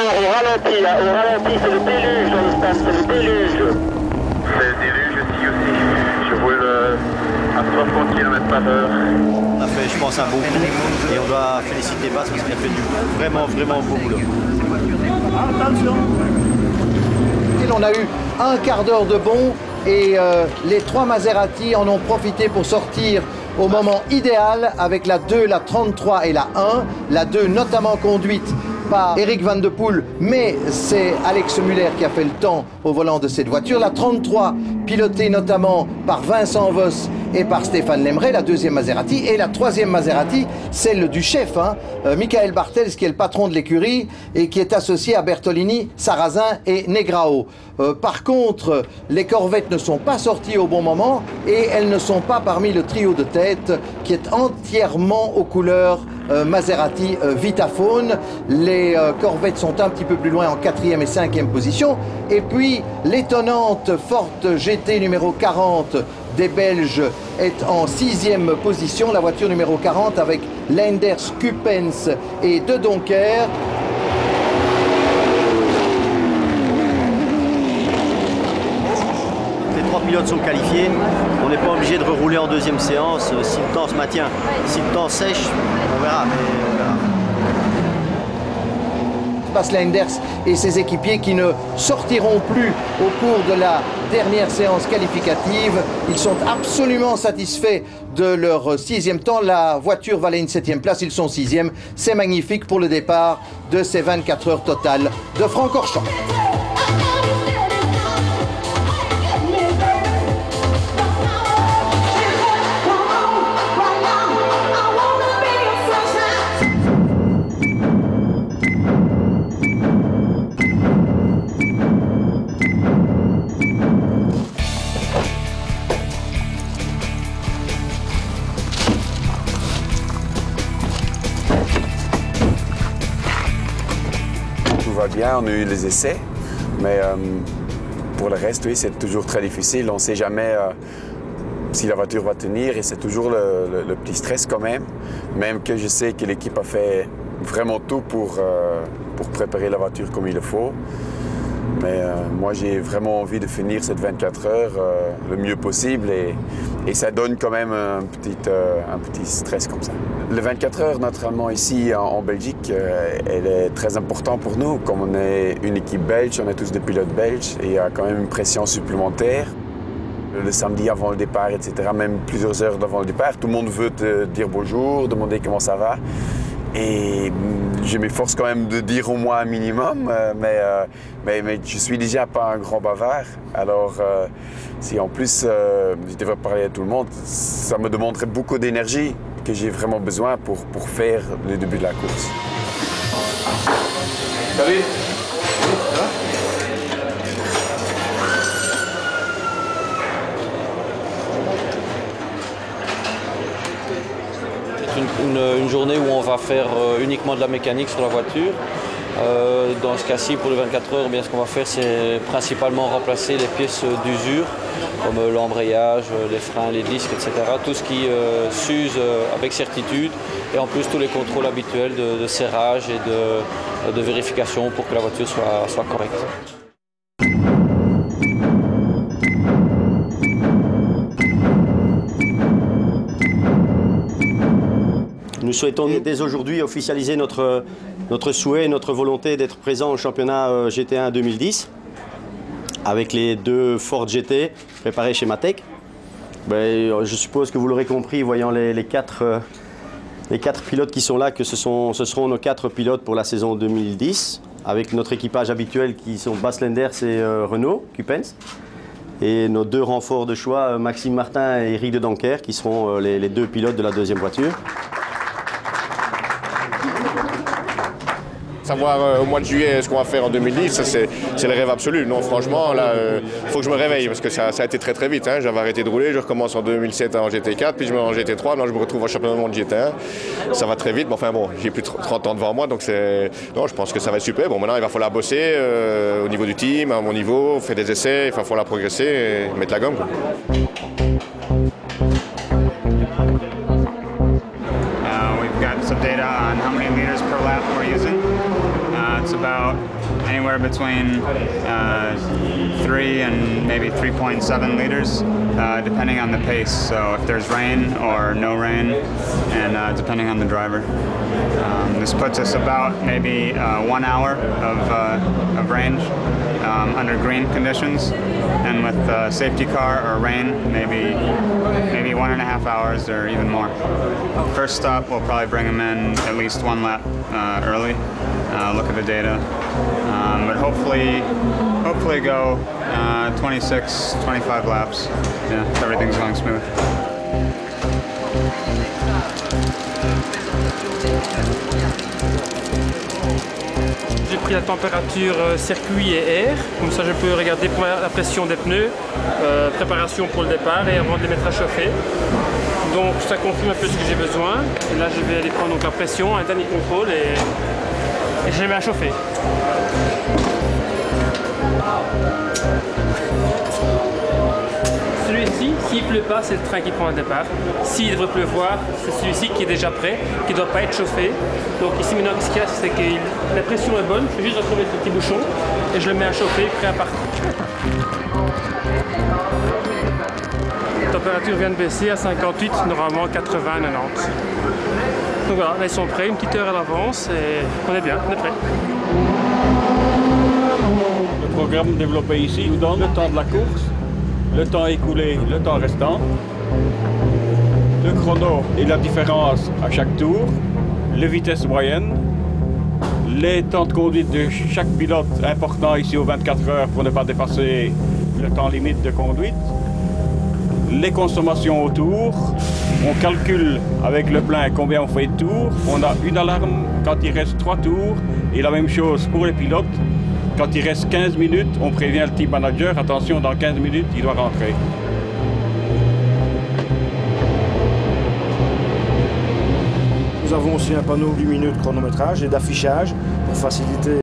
Au ralenti, c'est le déluge dans le stade, c'est le déluge. C'est le déluge aussi. Je roule à 60 km/h. On a fait, je pense, un bon coup et on doit féliciter Bas parce qu'il a fait du vraiment beau boulot. Attention. On a eu un quart d'heure de bon et les 3 Maserati en ont profité pour sortir au moment idéal avec la 2, la 33 et la 1. La 2 notamment conduite par Eric Van de Poel, mais c'est Alex Muller qui a fait le temps au volant de cette voiture. La 33 pilotée notamment par Vincent Voss et par Stéphane Lemray, la 2e Maserati. Et la 3e Maserati, celle du chef, Michael Bartels, qui est le patron de l'écurie et qui est associé à Bertolini, Sarrazin et Negrao. Par contre, les Corvettes ne sont pas sorties au bon moment et elles ne sont pas parmi le trio de tête qui est entièrement aux couleurs Maserati Vitaphone. Les Corvettes sont un petit peu plus loin en 4e et 5e position. Et puis l'étonnante Forte GT numéro 40 des Belges est en 6e position. La voiture numéro 40 avec Leinders, Cupens et De Doncker. Les 3 pilotes sont qualifiés. On n'est pas obligé de rerouler en 2e séance si le temps se maintient. Si le temps sèche, on verra. Bas Leinders et ses équipiers qui ne sortiront plus au cours de la dernière séance qualificative. Ils sont absolument satisfaits de leur 6e temps. La voiture valait une 7e place, ils sont 6e. C'est magnifique pour le départ de ces 24 heures totales de Francorchamps. Bien, on a eu les essais, mais pour le reste, oui, c'est toujours très difficile. On ne sait jamais si la voiture va tenir et c'est toujours le petit stress quand même. Même que je sais que l'équipe a fait vraiment tout pour préparer la voiture comme il le faut. Mais moi, j'ai vraiment envie de finir cette 24 heures le mieux possible et ça donne quand même un petit stress comme ça. Le 24 heures, naturellement, ici en Belgique, elle est très importante pour nous. Comme on est une équipe belge, on est tous des pilotes belges et il y a quand même une pression supplémentaire. Le samedi avant le départ, etc., même plusieurs heures avant le départ, tout le monde veut te dire bonjour, demander comment ça va. Et je m'efforce quand même de dire au moins un minimum, mais je suis déjà pas un grand bavard. Alors, si en plus je devrais parler à tout le monde, ça me demanderait beaucoup d'énergie que j'ai vraiment besoin pour faire le début de la course. Salut. Ça va? Une journée où on va faire uniquement de la mécanique sur la voiture. Dans ce cas-ci, pour les 24 heures, bien, ce qu'on va faire, c'est principalement remplacer les pièces d'usure, comme l'embrayage, les freins, les disques, etc. Tout ce qui s'use avec certitude. Et en plus, tous les contrôles habituels de serrage et de vérification pour que la voiture soit correcte. Nous souhaitons dès aujourd'hui officialiser notre souhait, notre volonté d'être présent au championnat GT1 2010 avec les 2 Ford GT préparés chez Matec. Je suppose que vous l'aurez compris, voyant les 4 pilotes qui sont là, que ce seront nos 4 pilotes pour la saison 2010 avec notre équipage habituel qui sont Bas Leinders et Renault, Cupens. Et nos 2 renforts de choix, Maxime Martin et Eric De Doncker, qui seront les 2 pilotes de la 2e voiture. Savoir au mois de juillet ce qu'on va faire en 2010, ça c'est le rêve absolu. Non, franchement, là, il faut que je me réveille parce que ça a été très vite. Hein. J'avais arrêté de rouler, je recommence en 2007 en GT4, puis je me mets en GT3, non, je me retrouve en championnat du monde GT1. Ça va très vite, mais enfin bon, j'ai plus de 30 ans devant moi, donc non, je pense que ça va être super. Bon, maintenant, il va falloir bosser au niveau du team, à mon niveau, faire des essais, il va falloir progresser et mettre la gomme, quoi. We've got some data on how many liters per lap we're using. It's about anywhere between 3 and maybe 3.7 liters, depending on the pace. So if there's rain or no rain, and depending on the driver. This puts us about maybe 1 hour of range under green conditions, and with safety car or rain, maybe 1.5 hours or even more. First stop, we'll probably bring them in at least 1 lap early, look at the data, but hopefully go 26, 25 laps. Yeah, if everything's going smooth. J'ai pris la température circuit et air, comme ça je peux regarder la pression des pneus, préparation pour le départ et avant de les mettre à chauffer. Donc ça confirme un peu ce que j'ai besoin. Et là je vais aller prendre donc la pression, un dernier contrôle et je les mets à chauffer. Celui-ci, s'il ne pleut pas, c'est le train qui prend le départ. S'il devrait pleuvoir, c'est celui-ci qui est déjà prêt, qui ne doit pas être chauffé. Donc ici maintenant, ce qu'il y a, c'est que la pression est bonne, je vais juste retrouver ce petit bouchon et je le mets à chauffer, prêt à partir. La température vient de baisser à 58, normalement 80, 90. Donc voilà, là ils sont prêts, une petite heure à l'avance et on est bien, on est prêt. Le programme développé ici nous donne le temps de la course, le temps écoulé, le temps restant, le chrono et la différence à chaque tour, les vitesses moyennes, les temps de conduite de chaque pilote important ici aux 24 heures pour ne pas dépasser le temps limite de conduite, les consommations au tour, on calcule avec le plein combien on fait de tours, on a une alarme quand il reste 3 tours et la même chose pour les pilotes. Quand il reste 15 minutes, on prévient le team manager, attention, dans 15 minutes, il doit rentrer. Nous avons aussi un panneau lumineux de chronométrage et d'affichage pour faciliter